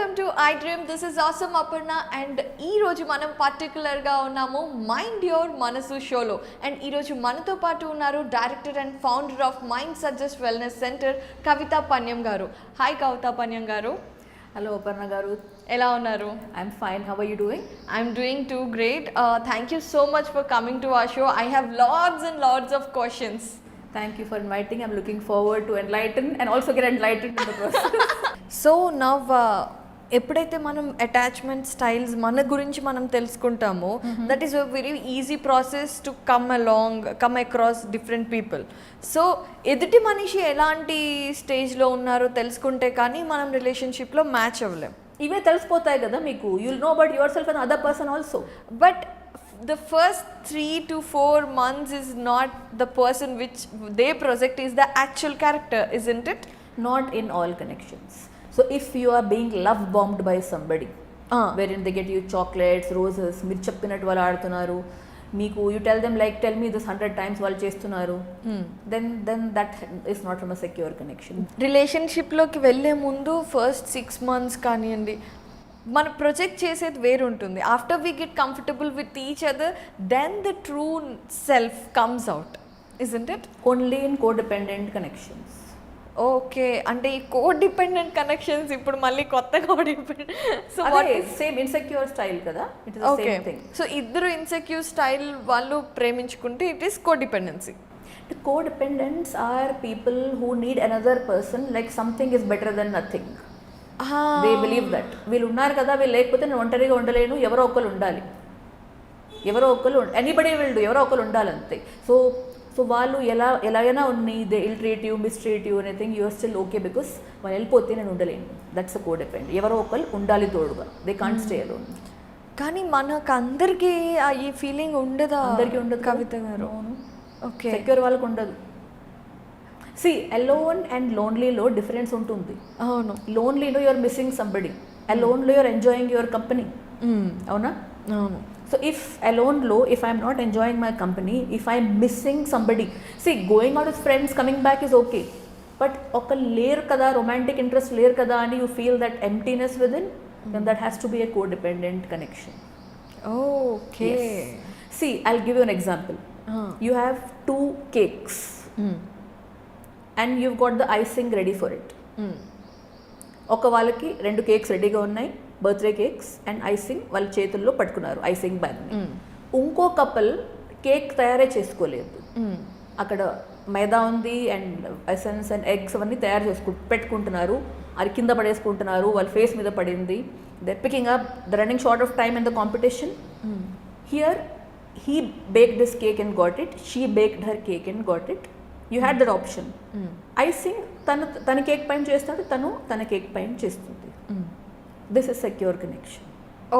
Welcome to iDream. This is awesome Aparna and ఈరోజు మనం పర్టికులర్గా ఉన్నాము మైండ్ యువర్ మనసు షోలో. అండ్ ఈరోజు మనతో పాటు ఉన్నారు director and founder of mind suggest wellness centre Kavitha Panyam గారు. హాయ్ కవిత పన్యం గారు. హలో అపర్ణ గారు, ఎలా ఉన్నారు? I'm fine. How are you doing? I'm doing too great. Thank you so much for coming to our show. I have lots and lots of questions. Thank you for inviting. I'm looking forward to enlighten and also get enlightened in the process. So now ఎప్పుడైతే మనం attachment styles మన గురించి మనం తెలుసుకుంటామో that is a very easy process to come across different people. So ఎదుటి మనిషి ఎలాంటి స్టేజ్లో ఉన్నారో తెలుసుకుంటే కానీ మనం రిలేషన్షిప్లో మ్యాచ్ అవ్వలేం. ఇవే తెలిసిపోతాయి కదా మీకు. You'll know about your self and other person also. But the first 3 to 4 months is not the person which they project is the actual character, isn't it? Not in all connections. So if you are being love bombed by somebody, wherein they get you chocolates, roses, మీరు చెప్పినట్టు వాళ్ళు ఆడుతున్నారు, మీకు you tell them like tell me this 100 times వాళ్ళు చేస్తున్నారు, then that is not from a secure connection. రిలేషన్షిప్లోకి వెళ్ళే ముందు first 6 months కానివ్వండి మన ప్రొజెక్ట్ చేసేది వేరు ఉంటుంది. After we get comfortable with each other then the true self comes out, isn't it? Only in codependent connections. Okay, అంటే ఈ codependent connections ఇప్పుడు మళ్ళీ కొత్త codependent. So what is same insecure style కదా, it is the same thing. So ఇద్దరు insecure style వాళ్ళు ప్రేమించుకుంటే it is codependency. The codependents are people who need another person like something is better than nothing. They believe that వీళ్ళు ఉన్నారు కదా, వీళ్ళు లేకపోతే నేను ఒంటరిగా ఉండలేను, ఎవరో ఒకరు ఉండాలి, ఎవరో ఒకరు ఎనీబడీ విల్ డూ, ఎవరో ఒకరు ఉండాలంతే. సో వాళ్ళు ఎలాగైనా ఉన్ని they will treat you, mistreat you, anything you are still okay because వాళ్ళు వెళ్ళిపోతే నేను ఉండలేను. That's a codependent. ఎవరో ఒకరు ఉండాలి తోడుగా, దే కాంట్ స్టే అలోన్. కానీ మనకు అందరికీ ఈ ఫీలింగ్ ఉండదా? అందరికీ ఉండదు కవిత గారు. ఓకే, సెక్యూర్ వాళ్ళకు ఉండదు. See, alone and lonely లో డిఫరెన్స్ ఉంటుంది. అవును, లోన్లీలో యూఆర్ మిస్సింగ్ సంబడి, అలోన్లో యూఆర్ ఎంజాయింగ్ యువర్ కంపెనీ. అవునా? అవును. సో ఇఫ్ అలోన్లో if I'm not enjoying my company, if I'm missing somebody, see going out with friends, coming back is okay, but ఒక లేరు కదా, రొమాంటిక్ ఇంట్రెస్ట్ లేరు కదా అని you feel that emptiness within, then that has to be a codependent connection. Okay, see I'll give you an example. You have 2 cakes. And you've got the icing ready for it. ఒక వాళ్ళకి 2 cakes రెడీగా ఉన్నాయి, birthday cakes and icing వాళ్ళ చేతుల్లో పట్టుకున్నారు, icing బ్యాగ్ని. ఇంకో couple cake తయారే చేసుకోలేదు, అక్కడ మైదా ఉంది అండ్ ఎసెన్స్ అండ్ ఎగ్స్ అవన్నీ తయారు పెట్టుకుంటున్నారు, అది కింద పడేసుకుంటున్నారు, వాళ్ళ ఫేస్ మీద పడింది. They picking up the running short of time in the competition. Here he baked his cake and got it, she baked her cake and got it. You had that option. Icing తన cake పైన చేస్తాడు, తన cake పైన చేస్తుంది. This is secure connection.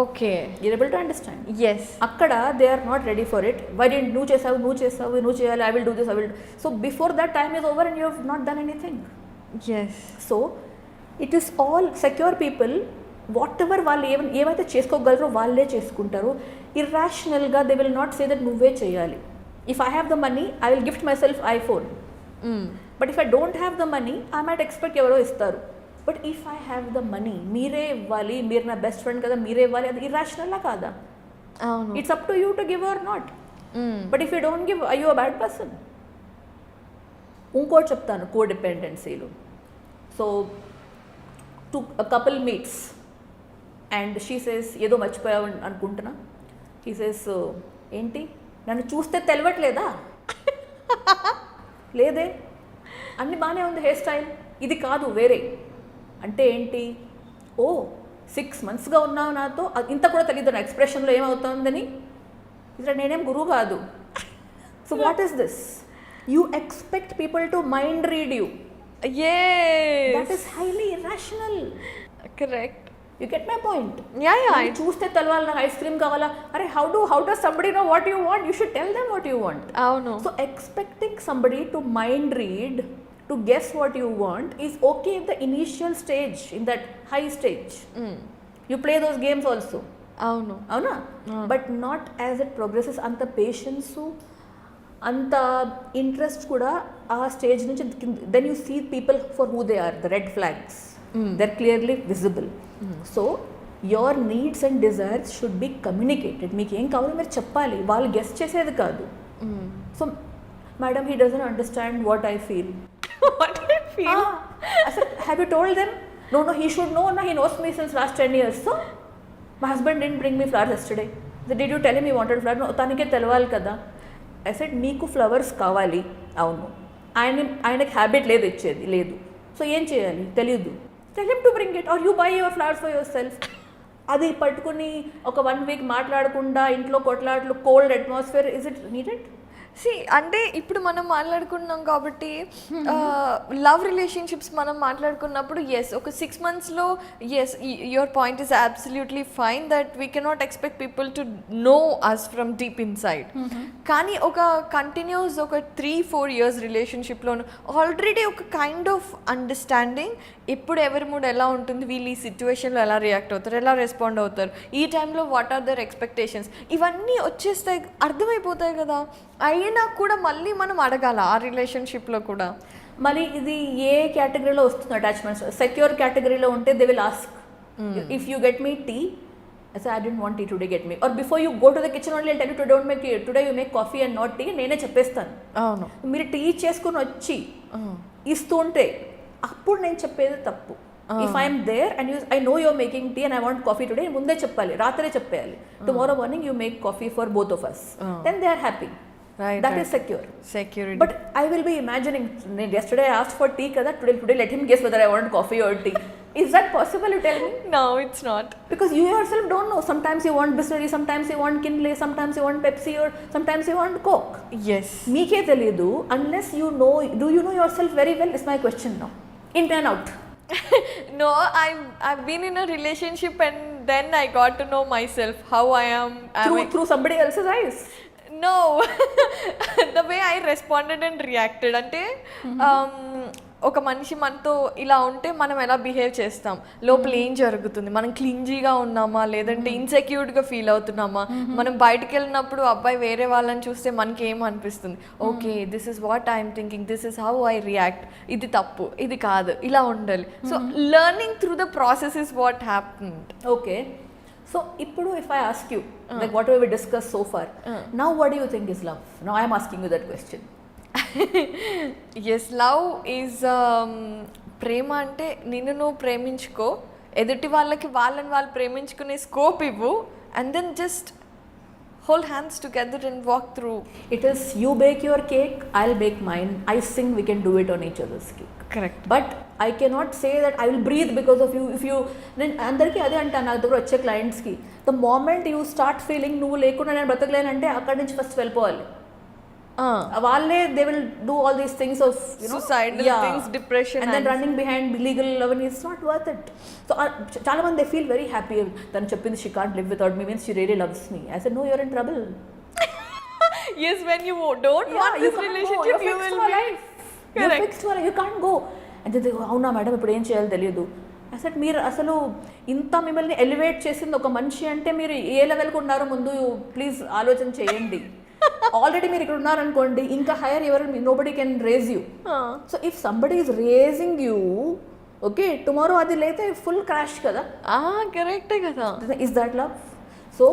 Okay, you're able to understand? yes. అక్కడ they are not ready for it. Why didn't నువ్వు చేయాలి, I will do this, I will do. So before that time is over and you have not done anything. yes. So it is all secure people. Whatever వాళ్ళు ఏమైతే చేసుకోగలరో వాళ్ళే చేసుకుంటారు. ఇర్రాషనల్గా they will not say that నువ్వే చేయాలి. If I have the money I will gift myself iPhone, but if I don't have the money I might expect ఎవరో ఇస్తారు. బట్ ఇఫ్ ఐ హ్యావ్ ద మనీ మీరే ఇవ్వాలి, మీరు నా బెస్ట్ ఫ్రెండ్ కదా మీరే ఇవ్వాలి, అది ఇర్రాషనల్లా కాదా? It's up to you to give or not. But if you don't give I you a bad person. ఇంకోటి చెప్తాను కోడిపెండెన్సీలు. So a couple meets and she says ఏదో మర్చిపోయావు అనుకుంటున్నా. he says ఏంటి నన్ను చూస్తే తెలవట్లేదా? లేదే, అన్ని బాగానే ఉంది, హెయిర్ స్టైల్ ఇది కాదు వేరే. అంటే ఏంటి? ఓ 6 monthsగా ఉన్నావు నాతో, ఇంత కూడా తెలియదు నా ఎక్స్ప్రెషన్లో ఏమవుతుందని. ఇక్కడ నేనేం గురువు కాదు. So what is this? You expect people to mind read you. yes, that is highly irrational. correct. You get my point? yeah. చూస్తే తెలవాలి నాకు ఐస్ క్రీమ్ కావాలా, అరే how does somebody know what you want? You should tell them what you want. అవును. So expecting somebody to mind read, to guess what you want is okay in the initial stage, in that high stage. You play those games also. అవునా? But not as it progresses. అంత patience అంత interest కూడా ఆ stage నుంచి then you see people for who they are, the red flags, they are clearly visible. So your needs and desires should be communicated. మీకు ఏం కావాలో మీరు చెప్పాలి, వాళ్ళు గెస్ట్ చేసేది కాదు. So madam he doesn't understand what I feel. అసలు have you told them? No, he should know. No, he knows me since last 10 years. So my husband didn't bring me flowers yesterday. So did you tell him he wanted flowers? No, తనకే తెలవాలి కదా. I said మీకు flowers కావాలి, అవును, ఆయనకి habit లేదు, ఇచ్చేది లేదు. సో ఏం చేయాలి తెలియదు. Tell him to bring it or you buy your flowers for yourself. అది పట్టుకుని ఒక 1 week మాట్లాడకుండా ఇంట్లో కొట్లాట్లు, cold atmosphere, is it needed? అంటే ఇప్పుడు మనం మాట్లాడుకున్నాం కాబట్టి లవ్ రిలేషన్షిప్స్ మనం మాట్లాడుకున్నప్పుడు ఎస్ ఒక 6 monthsలో yes your point is absolutely fine that we cannot expect people to know us from deep inside. కానీ ఒక కంటిన్యూస్ ఒక 3-4 years రిలేషన్షిప్లోను ఆల్రెడీ ఒక కైండ్ ఆఫ్ అండర్స్టాండింగ్, ఇప్పుడు ఎవరి మూడ్ ఎలా ఉంటుంది, వీళ్ళు ఈ సిచ్యువేషన్లో ఎలా రియాక్ట్ అవుతారు, ఎలా రెస్పాండ్ అవుతారు, ఈ టైంలో వాట్ ఆర్ దర్ ఎక్స్పెక్టేషన్స్, ఇవన్నీ వచ్చేస్తాయి, అర్థమైపోతాయి కదా. అయినా కూడా మళ్ళీ మనం అడగాల ఆ రిలేషన్షిప్లో కూడా. మరి ఇది ఏ కేటగిరీలో వస్తుంది అటాచ్మెంట్స్? సెక్యూర్ కేటగిరీలో ఉంటే they will ask, if you get me tea, I said, I didn't want tea today, get me. Or before you go to the kitchen only, I'll tell you to don't make tea. Today you make coffee and not tea. నేనే చెప్పేస్తాను. మీరు tea చేసుకుని వచ్చి ఇస్తుంటే అప్పుడు నేను చెప్పేది తప్పు. If I'm there and I know you're making tea and I want coffee today, ముందే చెప్పాలి, రాత్రే చెప్పేయాలి. Tomorrow morning you make coffee for both of us, then they are happy. That is security. But I will be imagining, yesterday I asked for tea kada, today let him guess whether I want coffee or tea. Is that possible, you tell me? No, it's not. Because you yourself don't know. Sometimes you want Bisleri, sometimes you want Kinley, sometimes you want Pepsi, or sometimes you want Coke. Yes. Meeke teliyadu unless you know. Do you know yourself very well is my question now. In and out. No, I've been in a relationship and then I got to know myself, how I am. Through somebody else's eyes. No, the way I responded and reacted అంటే ఒక మనిషి మనతో ఇలా ఉంటే మనం ఎలా behave చేస్తాం, లోపల ఏం జరుగుతుంది, మనం క్లింజీగా ఉన్నామా లేదంటే ఇన్సెక్యూర్డ్గా ఫీల్ అవుతున్నామా, మనం బయటకు వెళ్ళినప్పుడు అబ్బాయి వేరే వాళ్ళని చూస్తే మనకి ఏం అనిపిస్తుంది, okay this is what I'm thinking, this is how I react, ఇది తప్పు ఇది కాదు, ఇలా ఉండాలి. So learning through the process is what happened. Okay, so ఇప్పుడు if I ask you like whatever we discussed so far, now what do you think is love? Now I am asking you that question. Yes, love is ప్రేమ అంటే నిన్ను నువ్వు ప్రేమించుకో, ఎదుటి వాళ్ళకి వాళ్ళని వాళ్ళు ప్రేమించుకునే scope ఇవ్వు, and then just hold hands together and walk through. It is you bake your cake, I'll bake mine, icing we can do it on each other's cake. Correct. But I cannot say that I will breathe because of you. If you, నేను అందరికీ అదే అంటాను నా దగ్గర వచ్చే క్లయింట్స్కి, the moment you start feeling నువ్వు లేకుండా నేను బ్రతకలేనంటే అక్కడి నుంచి ఫస్ట్ వెళ్ళిపోవాలి. వాళ్ళే they will do all these things of suicidal things, depression, and then running behind illegal love, and it's not worth it. So చాలా మంది they feel very happy. తను చెప్పింది she can't live without me means she really loves me. I said no, you're in trouble. Yes, when you don't want this relationship, you will be life. You're fixed for life. You can't go. And they go, అవునా madam ఇప్పుడు ఏం చేయాలో తెలియదు. I said మీరు అసలు ఇంత మిమ్మల్ని elevate చేసింది ఒక మనిషి అంటే మీరు ఏ లెవెల్కి ఉన్నారో ముందు ప్లీజ్ ఆలోచన చేయండి. ఆల్రెడీ మీరు ఇక్కడ ఉన్నారనుకోండి, ఇంకా హైయర్ ఎవరు, nobody can raise you. So if somebody is raising you, okay tomorrow అది లేతే ఫుల్ క్రాష్ కదా. కరెక్టే కదా. Is that love? So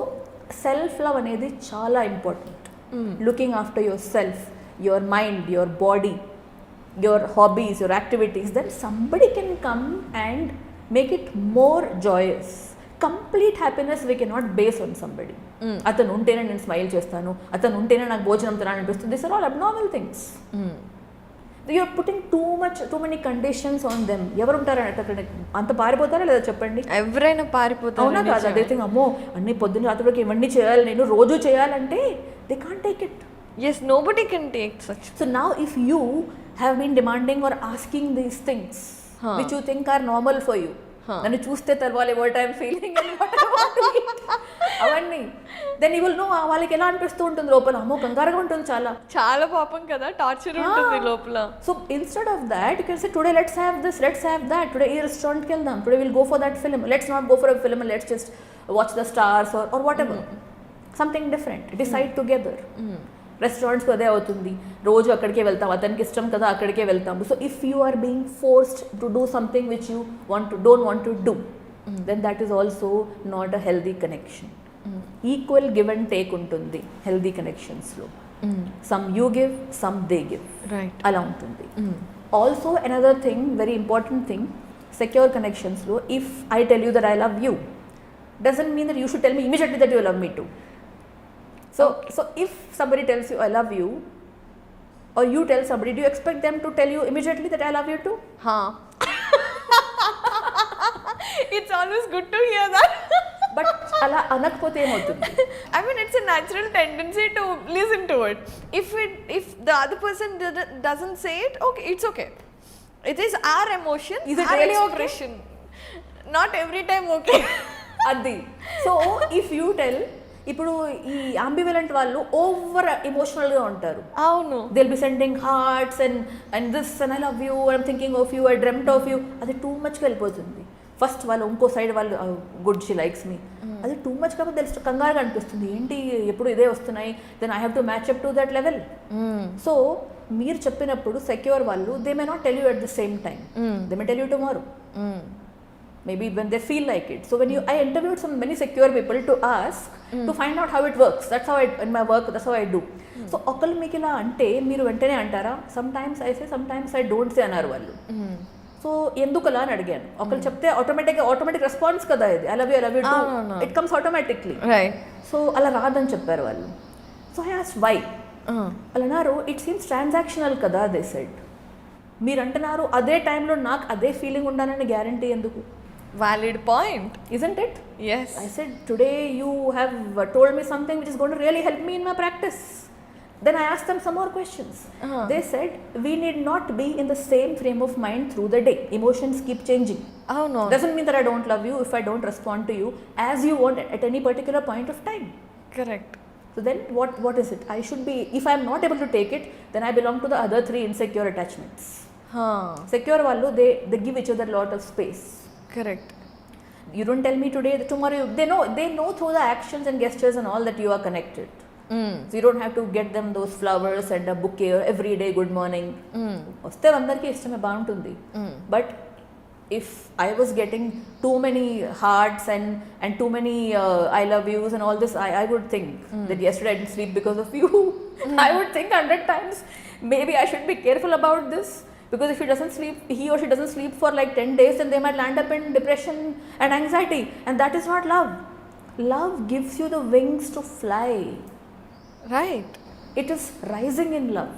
self love అనేది చాలా important. Looking after yourself, your mind, your body, your hobbies, your activities, then somebody can come and make it more joyous. Complete happiness we cannot base on somebody. అతను ఉంటేనే నేను smile చేస్తాను, అతను ఉంటేనే నాకు భోజనం తినాలనిపిస్తుంది. These are all abnormal things. You are putting too many conditions on them. ఎవరు ఉంటారు అక్కడ? అంత పారిపోతారా లేదా చెప్పండి? ఎవరైనా పారిపోతారు. అవునా కాదా? They think అమ్మో అన్ని పొద్దున్న రాత్రికి ఇవన్నీ చేయాలి, నేను రోజు చేయాలంటే they can't take it. Yes, nobody can take such. So now if you have been demanding or asking these things which you think are normal for you, నన్ను చూస్తే తెలవాలి what I am feeling and what I want to eat, అవన్నీ then you will know వాళ్ళకి ఎలా అనిపిస్తూ ఉంటుంది లోపల, అమ్మో కంగారుగా ఉంటుంది, చాలా పాపం కదా, టార్చర్ ఉంటుంది లోపల. So instead of that you can say today let's have this, let's have that, today ఈ restaurant కి వెళ్దాం, today we'll go for that film, let's not go for a film and let's just watch the stars or whatever, something different, decide together. రెస్టారెంట్స్కి అదే అవుతుంది, రోజు అక్కడికే వెళ్తాం, అతనికి ఇష్టం కదా అక్కడికే వెళ్తాము. So if you are being forced to do something which you don't want to do, then that is also not a healthy connection. Equal give and take ఉంటుంది healthy connections లో. Some you give, some they give. Right. అలా ఉంటుంది. Also another thing, very important thing, secure connections లో, if I tell you that I love you, doesn't mean that you should tell me immediately that you love me too. So if somebody tells you I love you, or you tell somebody, do you expect them to tell you immediately that I love you too? It's always good to hear that. But అలా అనకపోతే ఏమవుతుంది? I mean, it's a natural tendency to listen to it. If the other person doesn't say it, okay, it's okay. It is our emotion. Is it our really expression. Not every time okay. అది. So if you tell, ఇప్పుడు ఈ ambivalent వాళ్ళు over ఎమోషనల్గా ఉంటారు. అవును. They'll be sending hearts and this and I love you, I'm thinking of you, I dreamt of you. అది too మచ్గా వెళ్ళిపోతుంది. ఫస్ట్ వాళ్ళు ఇంకో సైడ్ వాళ్ళు గుడ్ షీ లైక్స్ మీ, అది టూ మచ్ కాబట్టి తెలుసు, కంగారుగా అనిపిస్తుంది, ఏంటి ఎప్పుడు ఇదే వస్తున్నాయి, then I have to match up to that level. So మీరు చెప్పినప్పుడు సెక్యూర్ వాళ్ళు, they may not tell you at the same time, they may tell you tomorrow, maybe when they feel like it. So when I interviewed many secure people to ask to find out how it works. That's how in my work, that's how I do. So ఒకళ్ళు మీకు ఇలా అంటే మీరు వెంటనే అంటారా? sometimes I say, sometimes I don't say అన్నారు వాళ్ళు. So ఎందుకు అలా అని అడిగాను. ఒకళ్ళు చెప్తే ఆటోమేటిక్ రెస్పాన్స్ కదా ఇది, I love you too, it comes automatically. So అలా రాదని చెప్పారు వాళ్ళు. So I asked why. వాళ్ళు అన్నారు, ఇట్ సీమ్స్ ట్రాన్సాక్షనల్ కదా, దే సెడ్. మీరు అంటున్నారు అదే టైంలో నాకు అదే ఫీలింగ్ ఉండాలని గ్యారంటీ ఎందుకు? Valid point. Isn't it? Yes. I said, today you have told me something which is going to really help me in my practice. Then I asked them some more questions. They said, we need not be in the same frame of mind through the day. Emotions keep changing. Oh no. Doesn't mean that I don't love you if I don't respond to you as you want at any particular point of time. Correct. So then what is it? I should be, if I am not able to take it, then I belong to the other three insecure attachments. Secure vallu, they give each other a lot of space. Correct. You don't tell me today, tomorrow they know through the actions and gestures and all that you are connected. So you don't have to get them those flowers and a bouquet every day, good morning. వస్తే అందరికీ ఇష్టమే, బాగుంటుంది. But if I was getting too many hearts and too many I love yous and all this, I would think that yesterday I didn't sleep because of you. I would think 100 times, maybe I should be careful about this. Because if he or she doesn't sleep for like 10 days, then they might land up in depression and anxiety. And that is not love. Love gives you the wings to fly. Right. It is rising in love.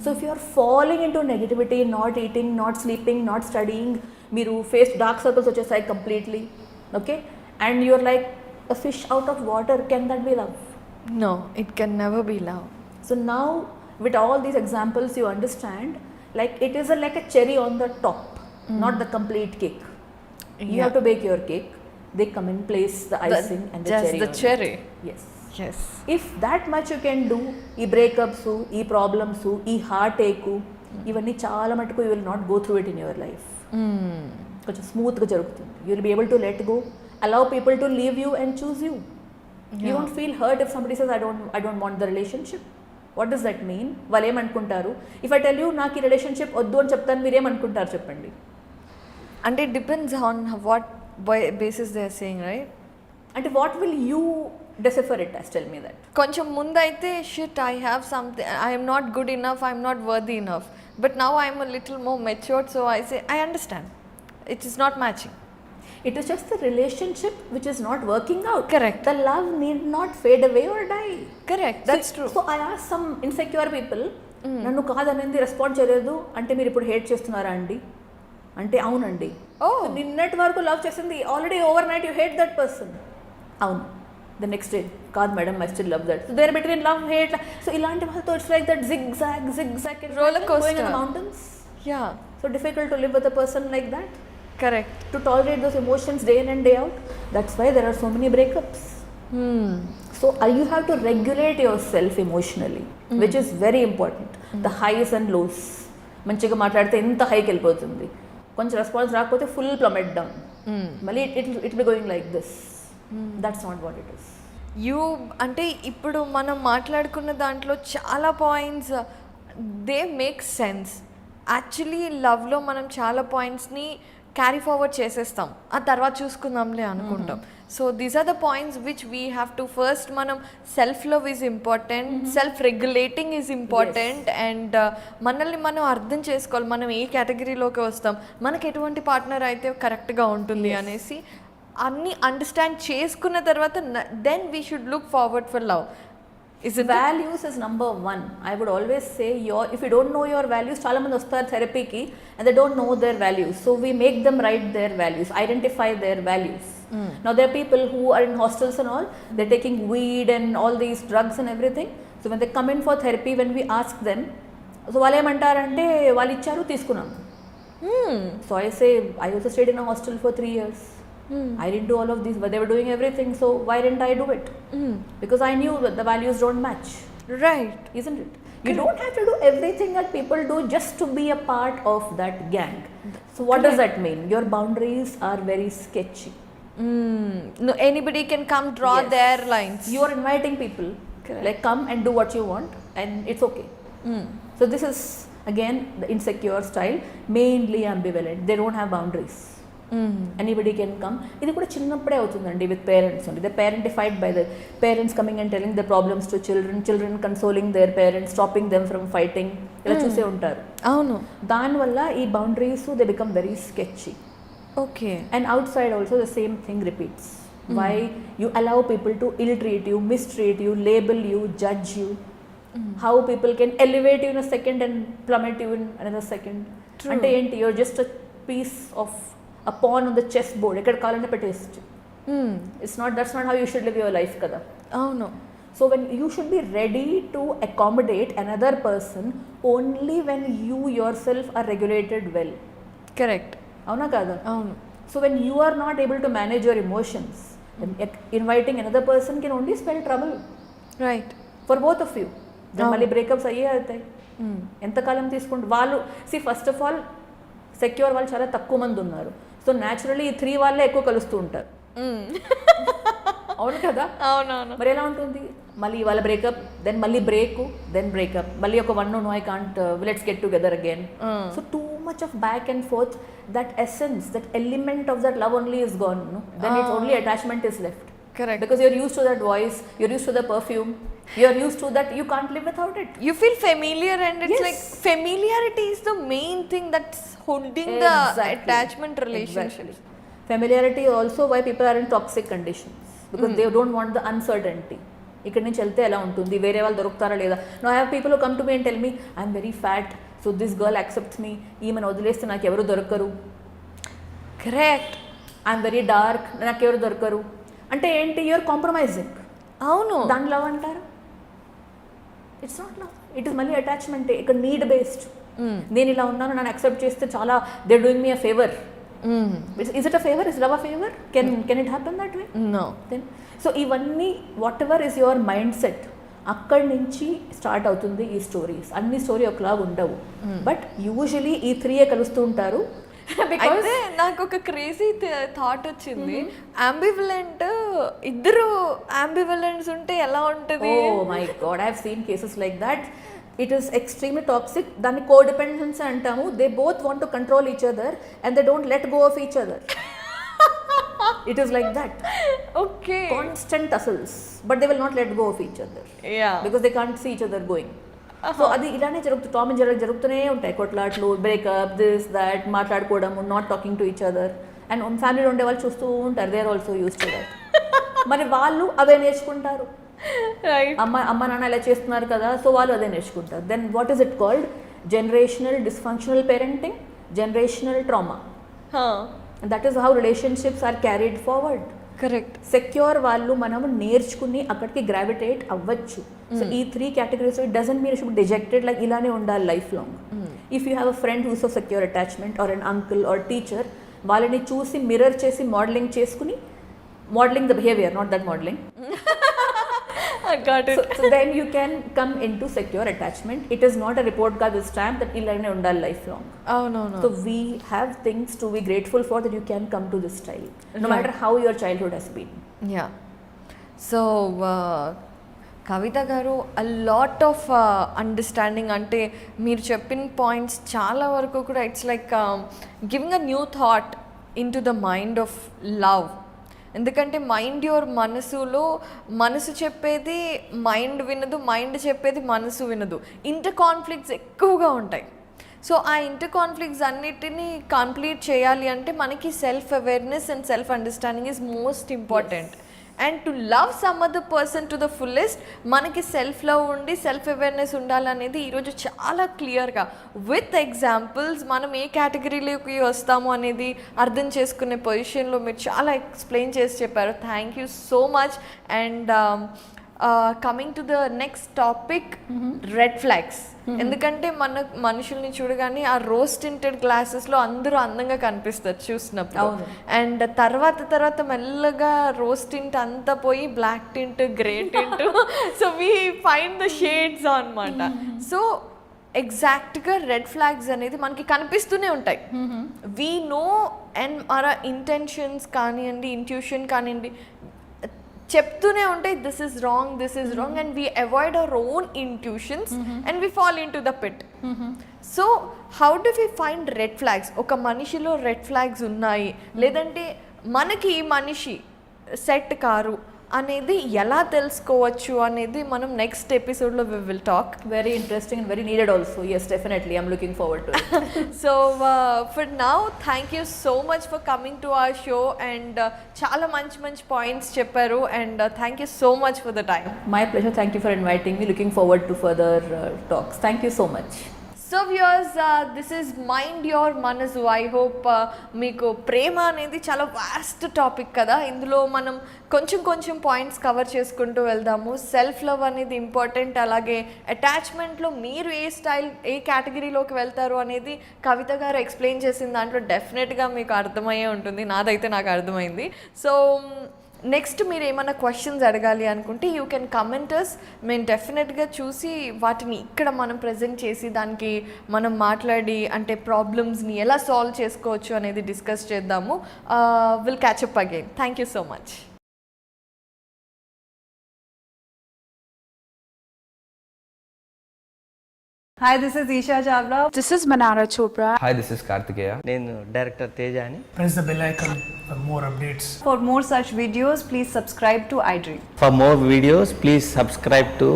So if you are falling into negativity, not eating, not sleeping, not studying, మీరు face dark circles వచ్చేసాయి completely, okay? And you are like a fish out of water. Can that be love? No, it can never be love. So now with all these examples you understand, like it is like a cherry on the top, not the complete cake. You have to bake your cake, they come in place, the icing and the cherry. Just the cherry. Yes. If that much you can do, ee breakups, ee problems, ee heartache, ivanni chaala matuku you will not go through it in your life. కొంచెం స్మూత్గా జరుగుతుంది. You will be able to let go, allow people to leave you and choose you. You won't feel hurt if somebody says I don't want the relationship. What does that mean? వాళ్ళు ఏమనుకుంటారు? If I tell you నాకు ఈ relationship వద్దు అని చెప్తాను, మీరు ఏమనుకుంటారు చెప్పండి? అంటే it depends on what basis they are saying, right? అంటే what will you decipher it as? Tell me that. కొంచెం ముందైతే shit I have something, I'm not good enough, I'm not worthy enough, but now I'm a little more matured, so I say I understand it is not matching. It is just the relationship which is not working out. Correct. The love need not fade away or die. Correct. That's true. So I asked some insecure people, నన్ను కాదనేది respond చేయలేదు అంటే మీరు ఇప్పుడు hate చేస్తున్నారా అండి అంటే అవునండి. నిన్నటి వరకు లవ్ చేసింది, already over night you hate that person. అవును. ద నెక్స్ట్ డే కాదు madam, I still love that. So there between love, hate. So ఇలాంటి వాళ్ళతో it's like that zigzag roller coaster going in the mountains. Yeah. So difficult to live with a person like that. Correct. To tolerate those emotions day in and day out. That's why there are so many breakups. So you have to regulate yourself emotionally, which is very important. The highs and lows. మంచిగా మాట్లాడితే ఎంత హైకి వెళ్ళిపోతుంది, కొంచెం response రాకపోతే full plummet down, మళ్ళీ it be going like this. That's not what it is. అంటే ఇప్పుడు మనం మాట్లాడుకున్న దాంట్లో చాలా points they make sense. Actually లవ్లో మనం చాలా పాయింట్స్ని క్యారీ ఫార్వర్డ్ చేసేస్తాం, ఆ తర్వాత చూసుకుందాంలే అనుకుంటాం. So these are the points which we have to first మనం self love is important, self regulating is important, and మనల్ని మనం అర్థం చేసుకోవాలి, మనం ఏ కేటగిరీలోకి వస్తాం, మనకి ఎటువంటి పార్ట్నర్ అయితే కరెక్ట్గా ఉంటుంది అనేసి అన్నీ అండర్స్టాండ్ చేసుకున్న తర్వాత then we should look forward for love. Values is number one. I would always say if you don't know your values, చాలా మంది వస్తారు థెరపీకి and they don't know their values. So we make them write their values, identify their values. Now there are people who are in hostels and all, they're taking weed and all these drugs and everything. So when they come in for therapy, when we ask them, so వాళ్ళు ఏమంటారంటే వాళ్ళు ఇచ్చారు తీసుకున్నాం. So I say I also stayed in a hostel for 3 years. I didn't do all of these, but they were doing everything, so why didn't I do it? Because I knew that the values don't match. Right. Isn't it? You don't have to do everything that people do just to be a part of that gang. So what does that mean? Your boundaries are very sketchy. No, anybody can come draw their lines. You are inviting people, like come and do what you want and it's okay. So this is again the insecure style, mainly ambivalent. They don't have boundaries. Anybody can come. ఇది కూడా చిన్నప్పుడే అవుతుందండి with parents ఉంది. The parentified by the parents coming and telling the problems to children consoling their parents, stopping them from fighting, ఇలా చూసే ఉంటారు. అవును. దానివల్ల ఈ boundaries they become very sketchy. Okay. And outside also the same thing repeats. Why you allow people to ill treat you, mistreat you, label you, judge you. How people can elevate you in a second and plummet you in another second. అంటే ఏంటి, you're just a piece of a pawn on the chessboard. ఎక్కడ కావాలంటే పెట్టేసి. That's not how you should live your life కదా. అవును. So when you should be ready to accommodate another person only when you yourself are regulated well. Correct. అవునా కదా? అవును. So when you are not able to manage your emotions, inviting another person can only spell trouble. Right. For both of you. Then మళ్ళీ breakups అయ్యే అవుతాయి. ఎంతకాలం తీసుకుంటారు వాళ్ళు? First of all secure వాళ్ళు చాలా తక్కువ మంది ఉన్నారు. సో న్యాచురల్లీ ఈ 3 వాళ్ళే ఎక్కువ కలుస్తూ ఉంటారు. అవును కదా? అవునవును. మరి ఎలా ఉంటుంది? మళ్ళీ వాళ్ళ బ్రేకప్, దెన్ మళ్ళీ బ్రేకప్, మళ్ళీ ఒక 1 no I can't, let's get together again. So too much of back and forth, that essence, that element of that love only is gone, no? Then it's only attachment is left. Correct. Because you're used to that voice, you're used to the perfume, you're used to that, you can't live without it. You feel familiar, and it's like familiarity is the main thing that's holding the attachment relationships. Familiarity also why people are in toxic conditions, because they don't want the uncertainty. ఇక్కడ నుంచి వెళ్తే ఎలా ఉంటుంది, వేరే వాళ్ళు దొరుకుతారా లేదా. No I have people who come to me and tell me I'm very fat, so this girl accepts me, ఈమెను వదిలేస్తే నాకు ఎవరు దొరకరు. కరెక్ట్. ఐఎమ్ వెరీ డార్క్, నాకు ఎవరు దొరకరు. అంటే ఏంటి, యూఆర్ కాంప్రమైజింగ్. అవును. దాని లవ్ అంటారు. It's not love, it is మళ్ళీ అటాచ్మెంటే. ఇక్కడ నీడ్ బేస్డ్. నేను ఇలా ఉన్నాను, నన్ను యాక్సెప్ట్ చేస్తే చాలా, they doing me a favour. Is it a favor? Is love a favor? Can it happen that way? No. Then so ఇవన్నీ whatever is your mindset, అక్కడి నుంచి స్టార్ట్ అవుతుంది ఈ స్టోరీస్. అన్ని స్టోరీ ఒకలాగా ఉండవు, బట్ యూజువలీ ఈ 3 కలుస్తూ ఉంటారు. అయితే నాకు ఒక క్రేజీ థాట్ వచ్చింది, అంబివలెంట్, ఇద్దరు అంబివలెంట్స్ ఉంటే ఎలా ఉంటుంది? Oh my God, I have seen cases like that. It is extremely toxic. దాన్ని కోడిపెండెన్సీ అంటాము. They both want to control each other and they don't let go of each other. It is like that. Okay. Constant tussles, but they will not let go of each other. Yeah. Because they can't see each other going. So అది ఇలానే Tom and Jerry జరుగుతూనే ఉంటాయి. కొట్లాట్లు, breakup, this that, మాట్లాడుకోవడము, not talking to each other. And ఫ్యామిలీలో ఉండే వాళ్ళు చూస్తూ ఉంటారు, they are also used to that. మరి వాళ్ళు అవే నేర్చుకుంటారు. అమ్మ నాన్న ఇలా చేస్తున్నారు కదా, సో వాళ్ళు అదే నేర్చుకుంటారు. Then what is it called? Generational dysfunctional parenting, generational trauma. That is how relationships are carried forward. Correct. Secure వాళ్ళు మనము నేర్చుకుని అక్కడికి గ్రావిటేట్ అవ్వచ్చు. సో ఈ 3 categories, it doesn't mean should dejected like ఇలానే ఉండాలి life long. If you have a friend whose of secure attachment or an uncle or teacher, వాళ్ళని చూసి మిర్రర్ చేసి మోడలింగ్ చేసుకుని, modelling the behaviour, not that modelling. Got it. So then you can come into secure attachment. It is not a report card with stamp that ilane undal lifelong. Oh no. So we have things to be grateful for, that you can come to this style, no matter how your childhood has been. Yeah. So Kavita garu, a lot of understanding, ante meer cheppin points chaala varaku kuda it's like giving a new thought into the mind of love. ఎందుకంటే mind your మనసులో మనసు చెప్పేది mind వినదు, mind చెప్పేది మనసు వినదు. Inter conflicts ఎక్కువగా ఉంటాయి. సో ఆ ఇంటర్ కాన్ఫ్లిక్ట్స్ అన్నిటినీ కంప్లీట్ చేయాలి అంటే మనకి self awareness and self understanding is most important. And to love some other person to the fullest మనకి సెల్ఫ్ లవ్ ఉండి సెల్ఫ్ అవేర్నెస్ ఉండాలనేది ఈరోజు చాలా క్లియర్గా విత్ ఎగ్జాంపుల్స్ మనం ఏ కేటగిరీలోకి వస్తాము అనేది అర్థం చేసుకునే పొజిషన్లో మీరు చాలా ఎక్స్ప్లెయిన్ చేసి చెప్పారు. Thank you so much. And coming to the next topic, red flags. ఎందుకంటే మన మనుషుల్ని చూడగానే ఆ రోజ్ టింటెడ్ గ్లాసెస్లో అందరూ అందంగా కనిపిస్తారు చూసినప్పుడు. అండ్ తర్వాత మెల్లగా రోజ్ టింట్ అంతా పోయి black tint, grey tint, so we find the shades అన్నమాట. సో ఎగ్జాక్ట్గా రెడ్ ఫ్లాగ్స్ అనేది మనకి కనిపిస్తూనే ఉంటాయి. వీ నో అండ్ మన ఇంటెన్షన్స్ కానివ్వండి, ఇంట్యూషన్ కానివ్వండి చెప్తూనే ఉంటాయి this is wrong and we avoid our own intuitions and we fall in to the pit. So how do we find red flags? ఒక మనిషిలో రెడ్ ఫ్లాగ్స్ ఉన్నాయి, లేదంటే మనకి ఈ మనిషి సెట్ కారు అనేది ఎలా తెలుసుకోవచ్చు అనేది మనం నెక్స్ట్ ఎపిసోడ్లో we will talk. Very interesting and very needed also. Yes, definitely I'm looking forward to it. So for now thank you so much for coming to our show and చాలా మంచి points చెప్పారు and thank you so much for the time. My pleasure. Thank you for inviting me. Looking forward to further talks. Thank you so much. So viewers, this is mind your మనసు. I hope మీకు ప్రేమ అనేది చాలా vast topic కదా, ఇందులో మనం కొంచెం points cover చేసుకుంటూ వెళ్దాము. సెల్ఫ్ లవ్ అనేది ఇంపార్టెంట్, అలాగే అటాచ్మెంట్లో మీరు ఏ కేటగిరీలోకి వెళ్తారు అనేది కవిత గారు ఎక్స్ప్లెయిన్ చేసిన దాంట్లో డెఫినెట్గా మీకు అర్థమయ్యే ఉంటుంది. నాదైతే నాకు అర్థమైంది. సో నెక్స్ట్ మీరు ఏమైనా క్వశ్చన్స్ అడగాలి అనుకుంటే యూ కెన్ కమెంటర్స్. మేము డెఫినెట్గా చూసి వాటిని ఇక్కడ మనం ప్రజెంట్ చేసి దానికి మనం మాట్లాడి అంటే ప్రాబ్లమ్స్ని ఎలా సాల్వ్ చేసుకోవచ్చు అనేది డిస్కస్ చేద్దాము. Will catch up again. Thank you so much. Hi, this is Isha Chavla. This is Manara Chopra. Hi, this is Kartikeya. నేను డైరెక్టర్ తేజ అని. Press the bell icon for more updates. For more such videos, please subscribe to iDream. For more videos, please subscribe to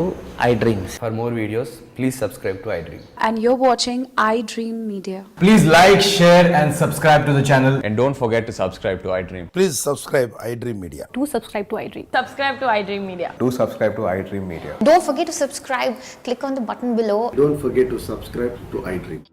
iDream. For more videos, please subscribe to iDream. And you're watching iDream Media. Please like, share and subscribe to the channel. And don't forget to subscribe to iDream. Please subscribe iDream Media. Do subscribe to iDream. Subscribe to iDream Media. Do subscribe to iDream Media. Don't forget to subscribe. Click on the button below. Don't forget to subscribe to iDream.